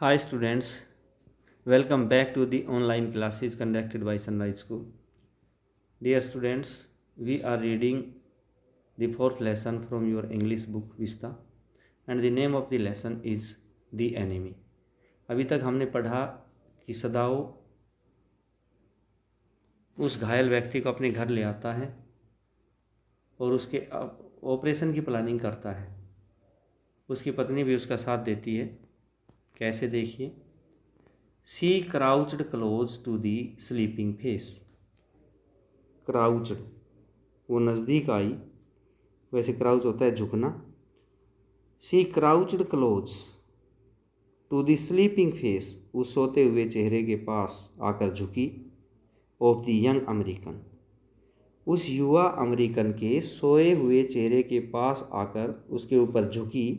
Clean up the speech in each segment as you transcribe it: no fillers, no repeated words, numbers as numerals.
Hi students, welcome back to the online classes conducted by Sunrise School. Dear students, we are reading the fourth lesson from your English book Vista and the name of the lesson is The Enemy. अभी तक हमने पढ़ा कि सदाओ उस घायल व्यक्ति को अपने घर ले आता है और उसके ऑपरेशन की प्लानिंग करता है। उसकी पत्नी भी उसका साथ देती है। कैसे देखिए। She crouched close to the sleeping face. क्राउच्ड वो नज़दीक आई, वैसे क्राउच होता है झुकना। She crouched close to the sleeping face, उस सोते हुए चेहरे के पास आकर झुकी। ऑफ द यंग अमेरिकन, उस युवा अमेरिकन के सोए हुए चेहरे के पास आकर उसके ऊपर झुकी।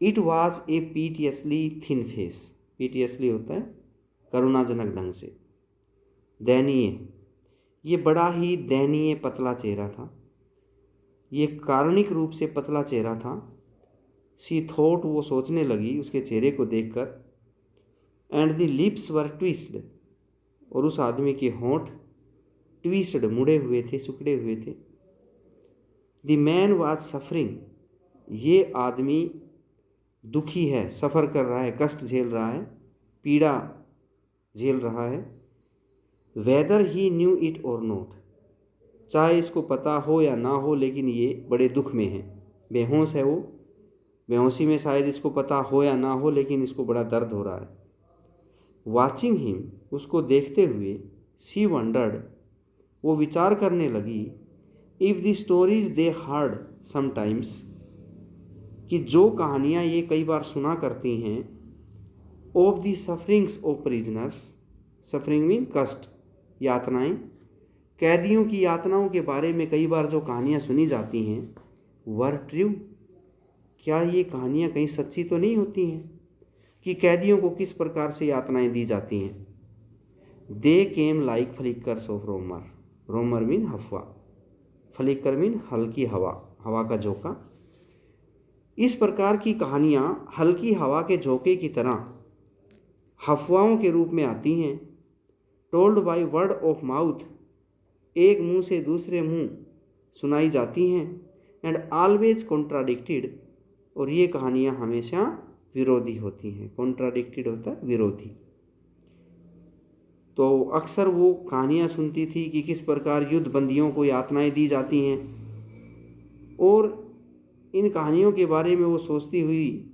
It was a piteously thin face, piteously होता है करुणाजनक ढंग से। दयनीय, ये बड़ा ही दयनीय पतला चेहरा था, ये कारुणिक रूप से पतला चेहरा था। सी थॉट, वो सोचने लगी उसके चेहरे को देखकर। एंड द लिप्स वर ट्विस्ड, और उस आदमी के होंठ ट्विस्ड, मुड़े हुए थे, सिकुड़े हुए थे। द मैन वाज सफरिंग, ये आदमी दुखी है, सफ़र कर रहा है, कष्ट झेल रहा है, पीड़ा झेल रहा है। वेदर ही न्यू इट और नॉट, चाहे इसको पता हो या ना हो, लेकिन ये बड़े दुख में है। बेहोश है वो, बेहोशी में शायद इसको पता हो या ना हो, लेकिन इसको बड़ा दर्द हो रहा है। वॉचिंग हिम, उसको देखते हुए। सी वंडर्ड, वो विचार करने लगी। If the stories they heard sometimes, कि जो कहानियाँ ये कई बार सुना करती हैं। Of the sufferings of prisoners, suffering mean कष्ट, यातनाएं, कैदियों की यातनाओं के बारे में कई बार जो कहानियाँ सुनी जाती हैं, वर ट्रू, क्या ये कहानियाँ कहीं सच्ची तो नहीं होती हैं कि कैदियों को किस प्रकार से यातनाएं दी जाती हैं। They came like flickers of rumour, rumour mean हवा, फ्लिकर मीन हल्की हवा, हवा का झोंका। इस प्रकार की कहानियाँ हल्की हवा के झोंके की तरह अफवाहों के रूप में आती हैं। Told by word of mouth, एक मुंह से दूसरे मुंह सुनाई जाती हैं। एंड ऑलवेज कॉन्ट्राडिक्टेड, और ये कहानियाँ हमेशा विरोधी होती हैं। कॉन्ट्राडिक्टेड होता है विरोधी। तो अक्सर वो कहानियाँ सुनती थी कि किस प्रकार युद्ध बंदियों को यातनाएं दी जाती हैं, और इन कहानियों के बारे में वो सोचती हुई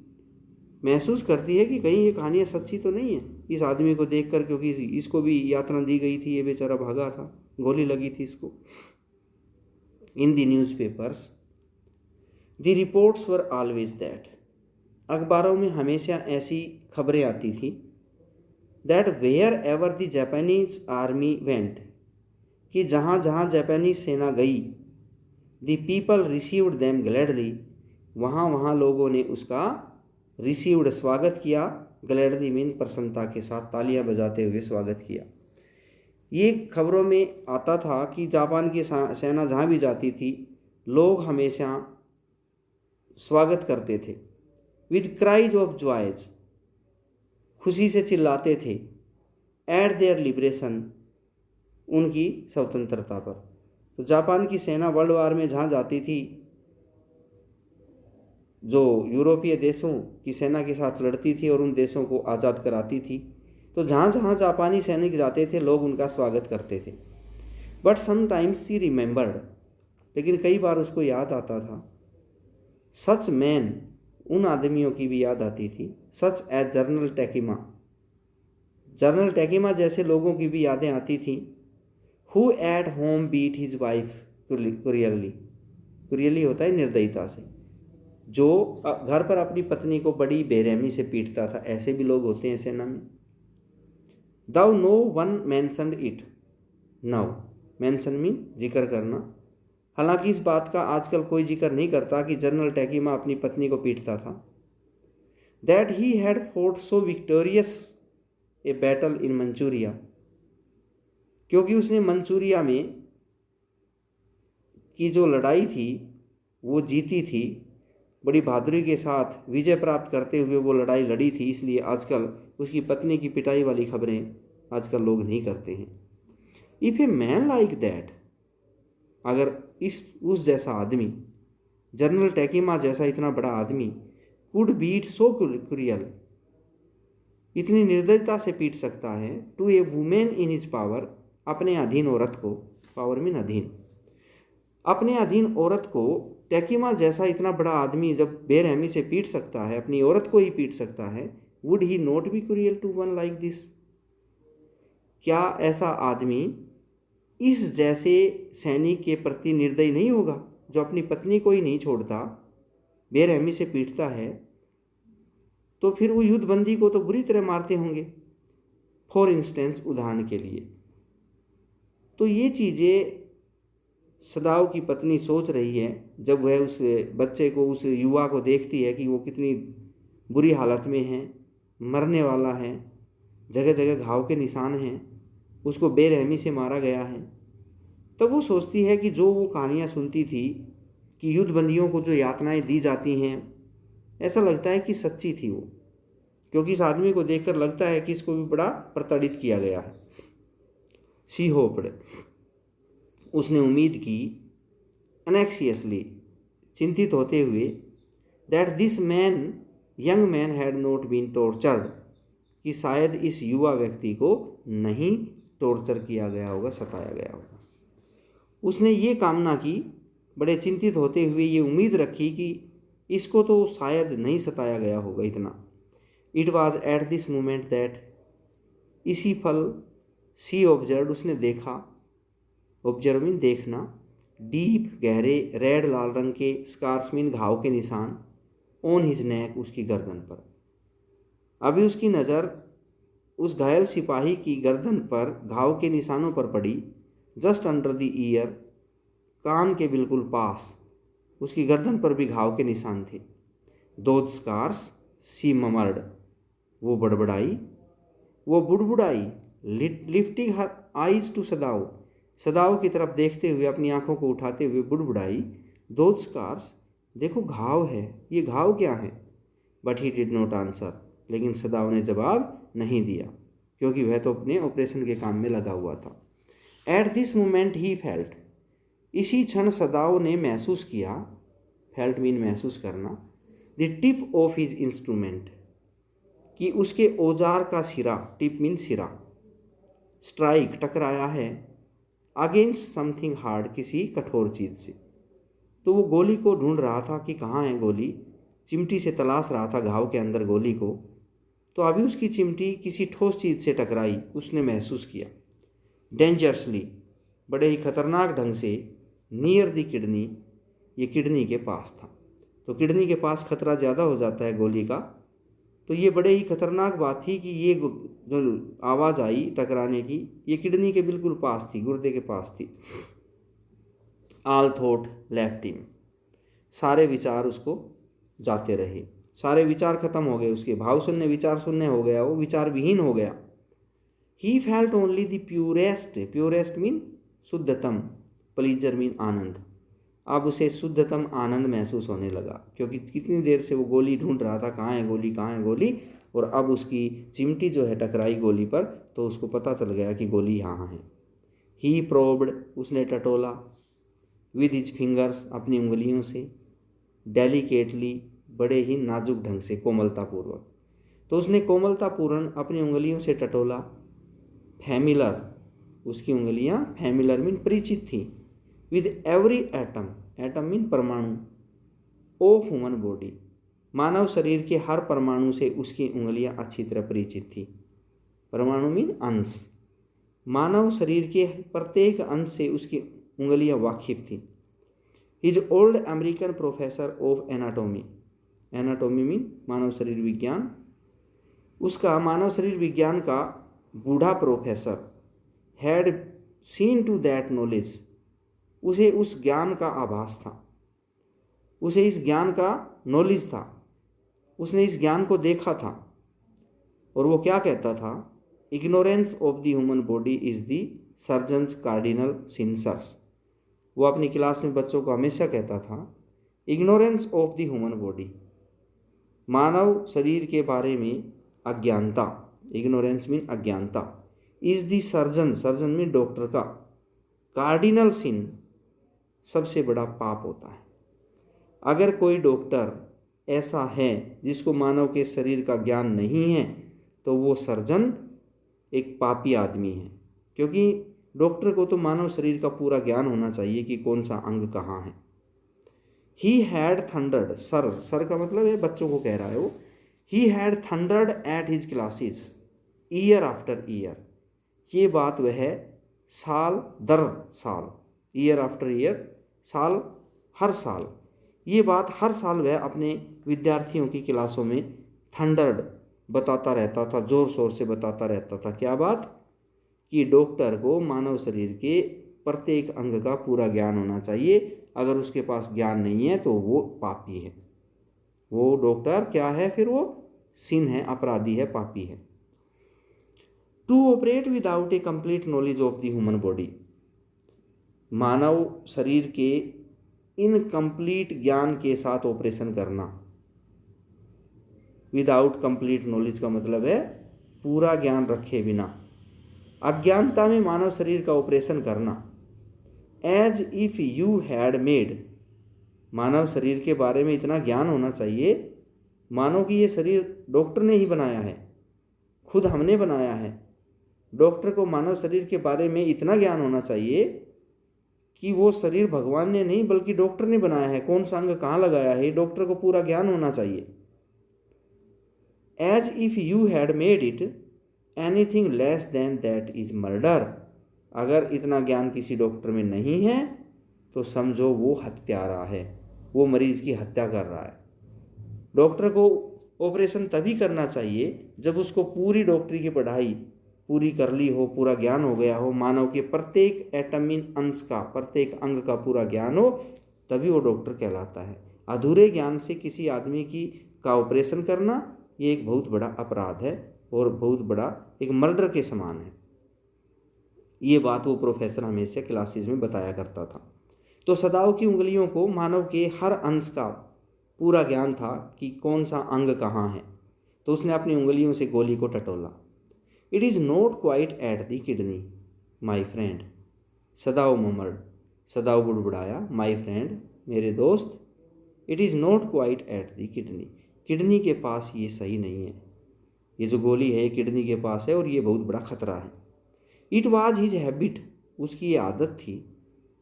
महसूस करती है कि कहीं ये कहानियाँ सच्ची तो नहीं है। इस आदमी को देखकर, क्योंकि इसको भी यातना दी गई थी, ये बेचारा भागा था, गोली लगी थी इसको। In the newspapers the reports were always that, अखबारों में हमेशा ऐसी खबरें आती थी। That wherever the Japanese army went, कि जहाँ जहाँ जापानी सेना गई। The people received them gladly, वहाँ वहाँ लोगों ने उसका रिसीव्ड स्वागत किया। ग्लैडली मीन प्रसन्नता के साथ, तालियां बजाते हुए स्वागत किया। ये खबरों में आता था कि जापान की सेना जहाँ भी जाती थी, लोग हमेशा स्वागत करते थे। विद क्राइज ऑफ जॉयज, खुशी से चिल्लाते थे। एट देयर लिबरेशन, उनकी स्वतंत्रता पर। तो जापान की सेना वर्ल्ड वार में जहाँ जाती थी, जो यूरोपीय देशों की सेना के साथ लड़ती थी और उन देशों को आज़ाद कराती थी, तो जहाँ जहाँ जापानी सैनिक जाते थे लोग उनका स्वागत करते थे। बट समटाइम्स शी रिमेंबर्ड, लेकिन कई बार उसको याद आता था। सच मैन, उन आदमियों की भी याद आती थी। Such as General Tekima, General Tekima जैसे लोगों की भी यादें आती थी। Who at home beat his wife cruelly, cruelly होता है निर्दयता से, जो घर पर अपनी पत्नी को बड़ी बेरहमी से पीटता था। ऐसे भी लोग होते हैं सेना में। Though no one mentioned it now, mention mean जिक्र करना। हालांकि इस बात का आजकल कोई जिक्र नहीं करता कि जनरल टेकिमा अपनी पत्नी को पीटता था। That he had fort so victorious a battle in Manchuria, क्योंकि उसने मंचूरिया में की जो लड़ाई थी वो जीती थी। बड़ी बहादुरी के साथ विजय प्राप्त करते हुए वो लड़ाई लड़ी थी, इसलिए आजकल उसकी पत्नी की पिटाई वाली खबरें आजकल लोग नहीं करते हैं। If a man like that, अगर उस जैसा आदमी, जनरल टैकीमा जैसा इतना बड़ा आदमी, कुड बीट सो क्रियल, इतनी निर्दयता से पीट सकता है, to a women in his power, अपने अधीन औरत को, पावर मीन अधीन, अपने अधीन औरत को टैकीमा जैसा इतना बड़ा आदमी जब बेरहमी से पीट सकता है, अपनी औरत को ही पीट सकता है, would he not be cruel to one like this, क्या ऐसा आदमी इस जैसे सैनिक के प्रति निर्दयी नहीं होगा जो अपनी पत्नी को ही नहीं छोड़ता, बेरहमी से पीटता है? तो फिर वो युद्धबंदी को तो बुरी तरह मारते होंगे, फॉर इंस्टेंस, उदाहरण के लिए। तो ये चीज़ें सदाओ की पत्नी सोच रही है जब वह उस बच्चे को, उस युवा को देखती है कि वो कितनी बुरी हालत में है, मरने वाला है, जगह जगह घाव के निशान हैं, उसको बेरहमी से मारा गया है। तब वो सोचती है कि जो वो कहानियाँ सुनती थी कि युद्धबंदियों को जो यातनाएं दी जाती हैं, ऐसा लगता है कि सच्ची थी वो, क्योंकि इस आदमी को देखकर लगता है कि इसको भी बड़ा प्रताड़ित किया गया है। शी होप्ड, उसने उम्मीद की, अनेक्सियसली, चिंतित होते हुए, that this man, young man had not been tortured, कि शायद इस युवा व्यक्ति को नहीं टॉर्चर किया गया होगा, सताया गया होगा। उसने ये कामना की, बड़े चिंतित होते हुए ये उम्मीद रखी कि इसको तो शायद नहीं सताया गया होगा इतना। It was at this moment that, इसी पल, सी ऑब्जर्व, उसने देखा, ऑब्जर्व मीन देखना, डीप गहरे रेड लाल रंग के स्कार्स मीन घाव के निशान, ऑन हिज नेक, उसकी गर्दन पर। अभी उसकी नज़र उस घायल सिपाही की गर्दन पर घाव के निशानों पर पड़ी, जस्ट अंडर द ईयर, कान के बिल्कुल पास, उसकी गर्दन पर भी घाव के निशान थे। दोज स्कार्स, सी ममर्ड, वो बड़बड़ाई, वो बुड़बुड़ाई, लिफ्टिंग हर आइज टू सदाओ, सदाओ की तरफ देखते हुए, अपनी आंखों को उठाते हुए बुड़बुड़ाई, दोज स्कार्स, देखो घाव है, ये घाव क्या है? But he did not answer, लेकिन सदाओ ने जवाब नहीं दिया, क्योंकि वह तो अपने ऑपरेशन के काम में लगा हुआ था। At this moment he felt, इसी क्षण सदाओ ने महसूस किया, फेल्ट मीन महसूस करना, the tip of his instrument, कि उसके औजार का सिरा, टिप मीन सिरा, स्ट्राइक, टकराया है, अगेंस्ट समथिंग हार्ड, किसी कठोर चीज़ से। तो वो गोली को ढूंढ रहा था कि कहाँ है गोली, चिमटी से तलाश रहा था घाव के अंदर गोली को, तो अभी उसकी चिमटी किसी ठोस चीज़ से टकराई, उसने महसूस किया। डेंजरसली, बड़े ही खतरनाक ढंग से, नियर द किडनी, ये किडनी के पास था। तो किडनी के पास खतरा ज़्यादा हो जाता है गोली का, तो ये बड़े ही खतरनाक बात थी कि ये जो आवाज़ आई टकराने की, ये किडनी के बिल्कुल पास थी, गुर्दे के पास थी। ऑल थॉट लेफ्ट हिम, सारे विचार उसको जाते रहे, सारे विचार खत्म हो गए, उसके भाव शून्य विचार शून्य हो गया, वो विचार विहीन हो गया। He felt only the purest, purest mean शुद्धतम, प्लीजर मीन आनंद, अब उसे शुद्धतम आनंद महसूस होने लगा, क्योंकि कितनी देर से वो गोली ढूंढ रहा था, कहाँ है गोली, कहाँ है गोली, और अब उसकी चिमटी जो है टकराई गोली पर, तो उसको पता चल गया कि गोली यहाँ है। ही प्रोब्ड, उसने टटोला, विद हिज फिंगर्स, अपनी उंगलियों से, डेलिकेटली, बड़े ही नाजुक ढंग से, कोमलतापूर्वक, तो उसने कोमलतापूर्ण अपनी उंगलियों से टटोला। फैमिलर, उसकी उंगलियां फैमिलर मीन परिचित थी, with every atom, atom mean परमाणु, ऑफ ह्यूमन बॉडी, मानव शरीर के हर परमाणु से उसकी उंगलियां अच्छी तरह परिचित थी। परमाणु मीन अंश, मानव शरीर के प्रत्येक अंश से उसकी उंगलियां वाकिफ थी। His old American professor of anatomy, anatomy mean मानव शरीर विज्ञान, उसका मानव शरीर विज्ञान का बूढ़ा professor, had seen to that knowledge, उसे उस ज्ञान का आभास था, उसे इस ज्ञान का नॉलेज था, उसने इस ज्ञान को देखा था। और वो क्या कहता था? Ignorance of the human body is the surgeon's cardinal sins, वो अपनी क्लास में बच्चों को हमेशा कहता था, ignorance of the human body, मानव शरीर के बारे में अज्ञानता, इग्नोरेंस मीन अज्ञानता, is the surgeon, surgeon mean doctor का, कार्डिनल सिन, सबसे बड़ा पाप होता है। अगर कोई डॉक्टर ऐसा है जिसको मानव के शरीर का ज्ञान नहीं है तो वो सर्जन एक पापी आदमी है, क्योंकि डॉक्टर को तो मानव शरीर का पूरा ज्ञान होना चाहिए कि कौन सा अंग कहाँ है। He had thundered, sir, sir का मतलब है बच्चों को कह रहा है वो, he had thundered at his classes year after year, ये बात वह साल दर साल, ईयर आफ्टर ईयर, साल हर साल, ये बात हर साल वह अपने विद्यार्थियों की क्लासों में थंडर्ड बताता रहता था, ज़ोर शोर से बताता रहता था। क्या बात? कि डॉक्टर को मानव शरीर के प्रत्येक अंग का पूरा ज्ञान होना चाहिए, अगर उसके पास ज्ञान नहीं है तो वो पापी है, वो डॉक्टर क्या है फिर? वो सिन है, अपराधी है, पापी है। To operate without a complete knowledge of the human body, मानव शरीर के इनकम्प्लीट ज्ञान के साथ ऑपरेशन करना। विदाउट कंप्लीट नॉलेज का मतलब है पूरा ज्ञान रखे बिना, अज्ञानता में मानव शरीर का ऑपरेशन करना। As if you had made, मानव शरीर के बारे में इतना ज्ञान होना चाहिए मानो कि ये शरीर डॉक्टर ने ही बनाया है, खुद हमने बनाया है। डॉक्टर को मानव शरीर के बारे में इतना ज्ञान होना चाहिए कि वो शरीर भगवान ने नहीं बल्कि डॉक्टर ने बनाया है, कौन सा अंग कहाँ लगाया है, डॉक्टर को पूरा ज्ञान होना चाहिए। As if you had made it anything less than that is murder, अगर इतना ज्ञान किसी डॉक्टर में नहीं है तो समझो वो हत्यारा है, वो मरीज की हत्या कर रहा है। डॉक्टर को ऑपरेशन तभी करना चाहिए जब उसको पूरी डॉक्टरी की पढ़ाई पूरी कर ली हो, पूरा ज्ञान हो गया हो, मानव के प्रत्येक एटमिन अंश का, प्रत्येक अंग का पूरा ज्ञान हो, तभी वो डॉक्टर कहलाता है। अधूरे ज्ञान से किसी आदमी की का ऑपरेशन करना ये एक बहुत बड़ा अपराध है और बहुत बड़ा एक मर्डर के समान है। ये बात वो प्रोफेसर हमेशा क्लासेस में बताया करता था। तो सदाओं की उंगलियों को मानव के हर अंश का पूरा ज्ञान था कि कौन सा अंग कहाँ है, तो उसने अपनी उंगलियों से गोली को टटोला। It is not quite at the kidney my friend, Sadao murmured, Sadao बुड़बुड़ाया, माई फ्रेंड, मेरे दोस्त, it is not quite at the kidney, kidney के पास ये सही नहीं है, ये जो गोली है किडनी के पास है और ये बहुत बड़ा खतरा है। इट वाज हिज हैबिट, उसकी ये आदत थी,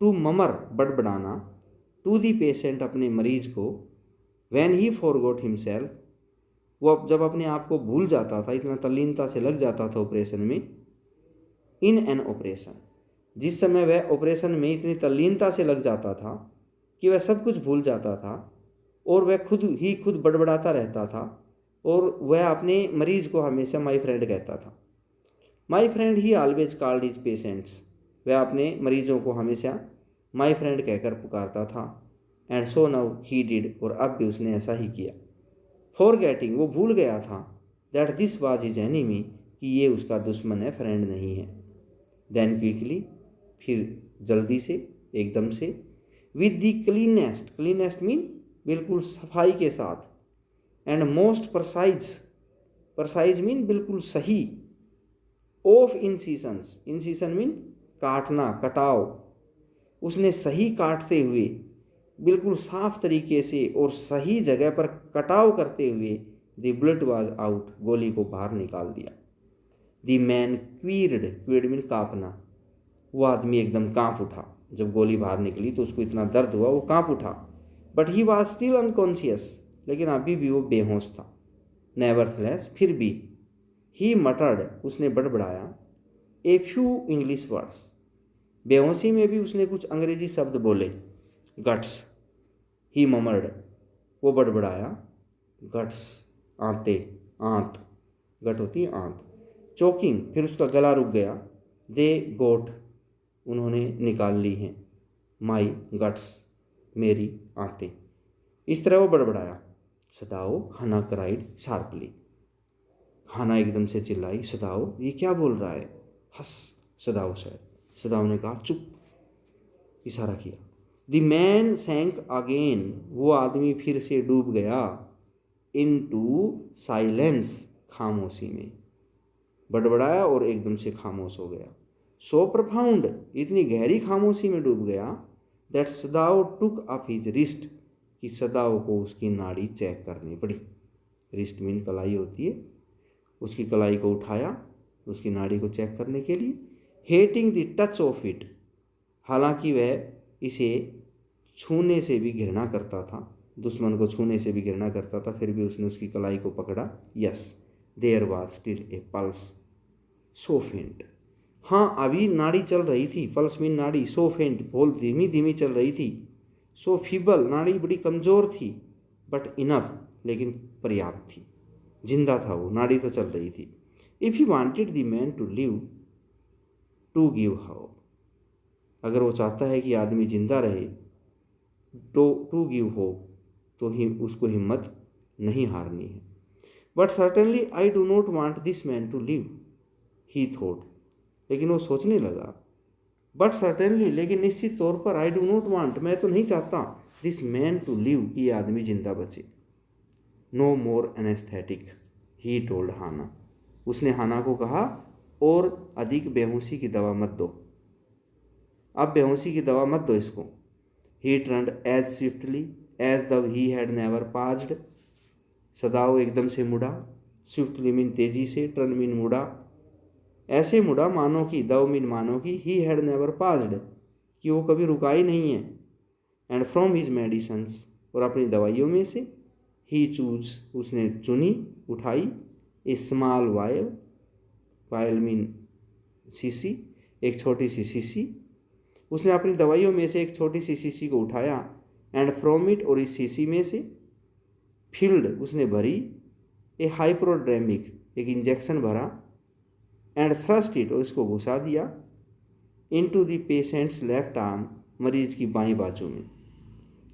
टू ममर, बड़बड़ाना, टू दी पेशेंट, अपने मरीज को, व्हेन ही फॉरगॉट हिमसेल्फ, वो जब अपने आप को भूल जाता था, इतना तल्लीनता से लग जाता था ऑपरेशन में, इन एन ऑपरेशन, जिस समय वह ऑपरेशन में इतनी तल्लीनता से लग जाता था कि वह सब कुछ भूल जाता था और वह खुद बड़बड़ाता रहता था और वह अपने मरीज को हमेशा माई फ्रेंड कहता था। My friend he always called his patients, वह अपने मरीजों को हमेशा माई फ्रेंड कहकर पुकारता था। And so now he did, और अब भी उसने ऐसा ही किया। फॉरगेटिंग, वो भूल गया था, that this was his enemy, कि ये उसका दुश्मन है, फ्रेंड नहीं है। देन क्विकली, फिर जल्दी से, एकदम से, with the cleanest, cleanest mean बिल्कुल सफाई के साथ, एंड मोस्ट परसाइज, परसाइज मीन बिल्कुल सही, ऑफ इंसीशंस, इंसीशन मीन काटना, कटाव, उसने सही काटते हुए, बिल्कुल साफ तरीके से और सही जगह पर कटाव करते हुए, द ब्लड वाज आउट, गोली को बाहर निकाल दिया। द मैन क्वीर्ड, क्वीर्ड मीन कांपना, वो आदमी एकदम कांप उठा, जब गोली बाहर निकली तो उसको इतना दर्द हुआ, वो कांप उठा। But he was still unconscious, लेकिन अभी भी वो बेहोश था। नेवरथलेस, फिर भी, ही मटर्ड, उसने बड़बड़ाया, ए फ्यू इंग्लिश वर्ड्स, बेहोशी में भी उसने कुछ अंग्रेजी शब्द बोले। गट्स, ही ममर्ड, वो बड़बड़ाया, गट्स, आंते, आंत, गट होती है आंत। चोकिंग, फिर उसका गला रुक गया। दे गोट, उन्होंने निकाल ली हैं, माई गट्स, मेरी आंतें। इस तरह वो बड़बड़ाया। सदाओ, हना क्राइड शार्पली, हना एकदम से चिल्लाई, सदाओ ये क्या बोल रहा है, हस, सदाओ सेड, सदाओ ने कहा चुप, इशारा किया। द मैन सैंक अगेन, वो आदमी फिर से डूब गया, इनटू साइलेंस, खामोशी में, बड़बड़ाया और एकदम से खामोश हो गया। सो प्रफाउंड, इतनी गहरी खामोशी में डूब गया, that सदाव took up his wrist, कि सदाव को उसकी नाड़ी चेक करनी पड़ी। रिस्ट मीन कलाई होती है, उसकी कलाई को उठाया उसकी नाड़ी को चेक करने के लिए। Hating the touch of it, हालांकि वह इसे छूने से भी घृणा करता था, दुश्मन को छूने से भी घृणा करता था, फिर भी उसने उसकी कलाई को पकड़ा। Yes, there was still a pulse, so faint, हाँ अभी नाड़ी चल रही थी, पल्स मीन नाड़ी, सो फेंट बहुत धीमी धीमी चल रही थी, सो फीबल नाड़ी बड़ी कमज़ोर थी, बट इनफ लेकिन पर्याप्त थी, जिंदा था वो, नाड़ी तो चल रही थी। If he wanted the man to live to give hope, अगर वो चाहता है कि आदमी जिंदा रहे, टू गिव होप, तो उसको हिम्मत नहीं हारनी है। But certainly I do not want this man to live, he thought, लेकिन वो सोचने लगा, बट सर्टेनली, लेकिन निश्चित तौर पर, आई डू नॉट वांट, मैं तो नहीं चाहता, दिस मैन टू लिव, कि ये आदमी जिंदा बचे। No more anesthetic, he told Hana, उसने हाना को कहा, और अधिक बेहोशी की दवा मत दो, अब बेहोशी की दवा मत दो इसको। He turned as swiftly as the he had never paused, Sadao एकदम से मुड़ा, स्विफ्टली मीन तेजी से, टर्न मीन मुड़ा, ऐसे मुड़ा मानो कि, दव मीन मानो कि, ही हैड नेवर पाज्ड, कि वो कभी रुका ही नहीं है, एंड फ्रॉम हिज मेडिसन्स, और अपनी दवाइयों में से, ही चूज, उसने चुनी, उठाई, ए स्मॉल वायल, वायल मीन शीशी, एक छोटी सी शीशी, उसने अपनी दवाइयों में से एक छोटी सी शीशी को उठाया, एंड फ्रॉम इट, और इस शीशी में से, फिल्ड, उसने भरी, ए हाइप्रोड्रेमिक, एक इंजेक्शन भरा, एंड थ्रस्ट इट, और इसको घुसा दिया, into the patients left arm, मरीज की बाईं बाजू में।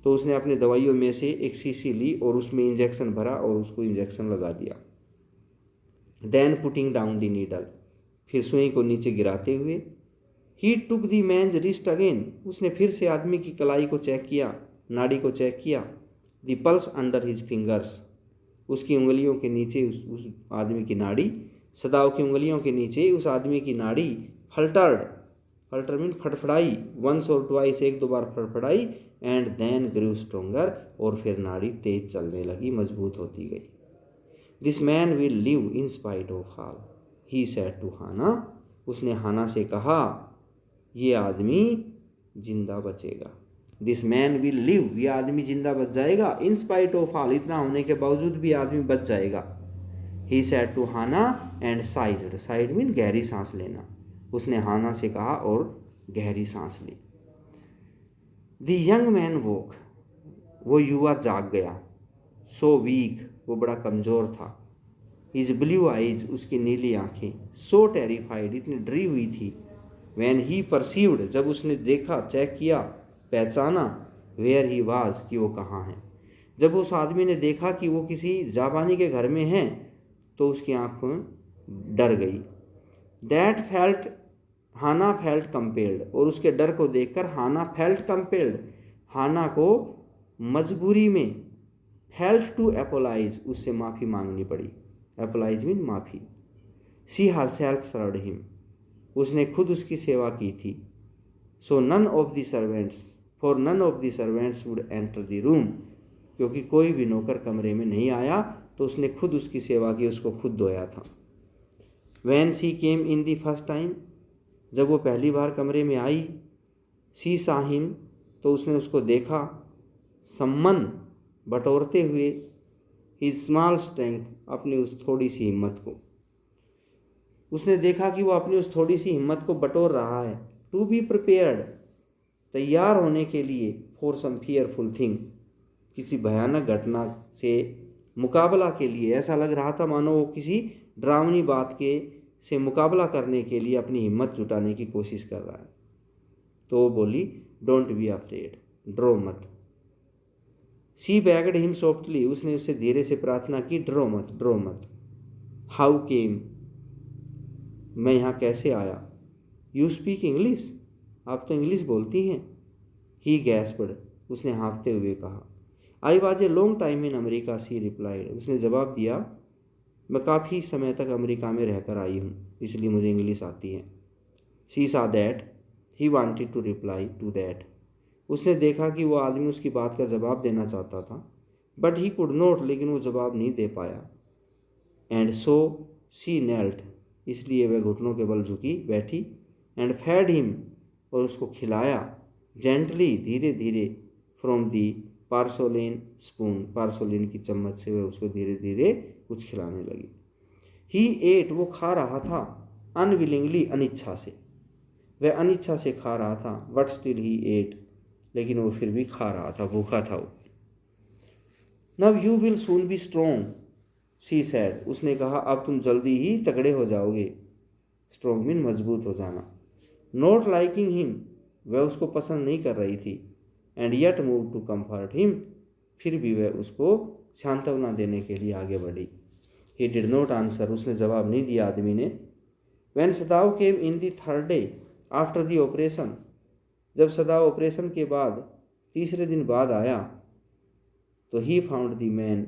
तो उसने अपने दवाइयों में से एक शीशी ली और उसमें इंजेक्शन भरा और उसको इंजेक्शन लगा दिया। Then putting down the needle, फिर सुई को नीचे गिराते हुए, he took the man's wrist again, उसने फिर से आदमी की कलाई को चेक किया, नाड़ी को चेक किया, the pulse under his fingers, उसकी उंगलियों के नीचे उस आदमी की नाड़ी, सदाव की उंगलियों के नीचे उस आदमी की नाड़ी फल्टर्ड, फल्टर मीन फड़फड़ाई, वंस और ट्वाइस, एक दो बार फड़फड़ाई, एंड देन ग्रू स्ट्रोंगर, और फिर नाड़ी तेज चलने लगी, मजबूत होती गई। This man will live in spite of all, he said to Hana, उसने हाना से कहा, ये आदमी जिंदा बचेगा। दिस मैन विल लिव, ये आदमी जिंदा बच जाएगा, इन स्पाइट ऑफ ऑल, इतना होने के बावजूद भी आदमी बच जाएगा। He said to Hannah and sighed, sighed mean गहरी सांस लेना, उसने हाना से कहा और गहरी सांस ली। द यंग मैन वोक, वो युवा जाग गया, सो वीक, वो बड़ा कमज़ोर था, हिज ब्लू आइज, उसकी नीली आंखें, सो टेरिफाइड, इतनी डरी हुई थी, वैन ही परसीव्ड, जब उसने देखा, चेक किया, पहचाना, वेयर ही वाज, कि वो कहाँ है। जब उस आदमी ने देखा कि वो किसी जापानी के घर में है, तो उसकी आंखों डर गई। That felt, Hannah felt compelled, और उसके डर को देखकर हाना फेल्ट कंपेल्ड, हाना को मजबूरी में, फेल्ट टू एपोलाइज, उससे माफ़ी मांगनी पड़ी, एपोलाइज मीन माफ़ी। She herself served him, उसने खुद उसकी सेवा की थी। So none of the servants, for none of the servants would enter the room, क्योंकि कोई भी नौकर कमरे में नहीं आया, तो उसने खुद उसकी सेवा की, उसको खुद धोया था। Van C came in the first time, जब वो पहली बार कमरे में आई, सी सा हिम, तो उसने उसको देखा, सम्मन, बटोरते हुए, हिज स्मॉल स्ट्रेंथ, अपनी उस थोड़ी सी हिम्मत को, उसने देखा कि वो अपनी उस थोड़ी सी हिम्मत को बटोर रहा है। टू बी प्रिपेयर्ड, तैयार होने के लिए, फॉर सम फियरफुल थिंग, किसी भयानक घटना से मुकाबला के लिए, ऐसा लग रहा था मानो वो किसी डरावनी बात के से मुकाबला करने के लिए अपनी हिम्मत जुटाने की कोशिश कर रहा है। तो वो बोली, डोंट बी अफ्रेड, डरो मत। शी बैग्ड हिम सॉफ्टली, उसने उससे धीरे से प्रार्थना की, डरो मत, डरो मत। हाउ केम, मैं यहाँ कैसे आया। यू स्पीक इंग्लिश, आप तो इंग्लिश बोलती हैं। ही गैस्प्ड, उसने हाँफते हुए कहा। I was a long time in America, she replied, उसने जवाब दिया, मैं काफ़ी समय तक अमेरिका में रहकर आई हूँ, इसलिए मुझे इंग्लिश आती है। She saw that he wanted to reply to that, उसने देखा कि वो आदमी उसकी बात का जवाब देना चाहता था, बट ही कुड नॉट, लेकिन वो जवाब नहीं दे पाया। एंड सो शी नेल्ट, इसलिए वह घुटनों के बल झुकी बैठी। एंड फेड हिम, और उसको खिलाया, जेंटली, धीरे धीरे, फ्रॉम दी पार्सोलिन स्पून, पार्सोलिन की चम्मच से वह उसको धीरे धीरे कुछ खिलाने लगी। ही एट, वो खा रहा था, अनविलिंगली, अनिच्छा से, वह अनिच्छा से खा रहा था, बट स्टिल ही एट, लेकिन वो फिर भी खा रहा था, भूखा था वो। नव you will soon be strong, she said, उसने कहा अब तुम जल्दी ही तगड़े हो जाओगे। स्ट्रोंग मीन मजबूत हो जाना। नॉट लाइकिंग हिम, वह उसको पसंद नहीं कर रही थी। And yet move to comfort him, फिर भी वह उसको सांत्वना देने के लिए आगे बढ़ी। ही डिड नॉट आंसर, उसने जवाब नहीं दिया आदमी ने। When सदाव came in the third day after the operation, जब सदाव ऑपरेशन के बाद तीसरे दिन बाद आया, तो he found the man,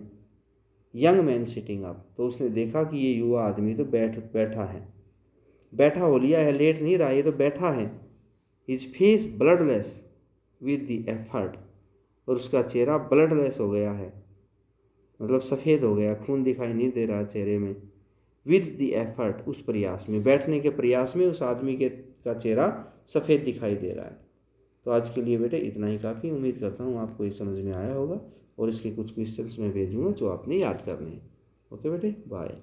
young man sitting up, तो उसने देखा कि ये युवा आदमी तो बैठा है, बैठा हो लिया है, लेट नहीं रहा, ये तो बैठा है। His face bloodless with the effort, और उसका चेहरा ब्लडलेस हो गया है, मतलब सफ़ेद हो गया, खून दिखाई नहीं दे रहा चेहरे में। विद द एफर्ट, उस प्रयास में, बैठने के प्रयास में उस आदमी का चेहरा सफ़ेद दिखाई दे रहा है। तो आज के लिए बेटे इतना ही काफ़ी, उम्मीद करता हूँ आपको ये समझ में आया होगा, और इसके कुछ क्वेश्चंस मैं भेजूँगा जो आपने याद करने हैं। ओके बेटे, बाय।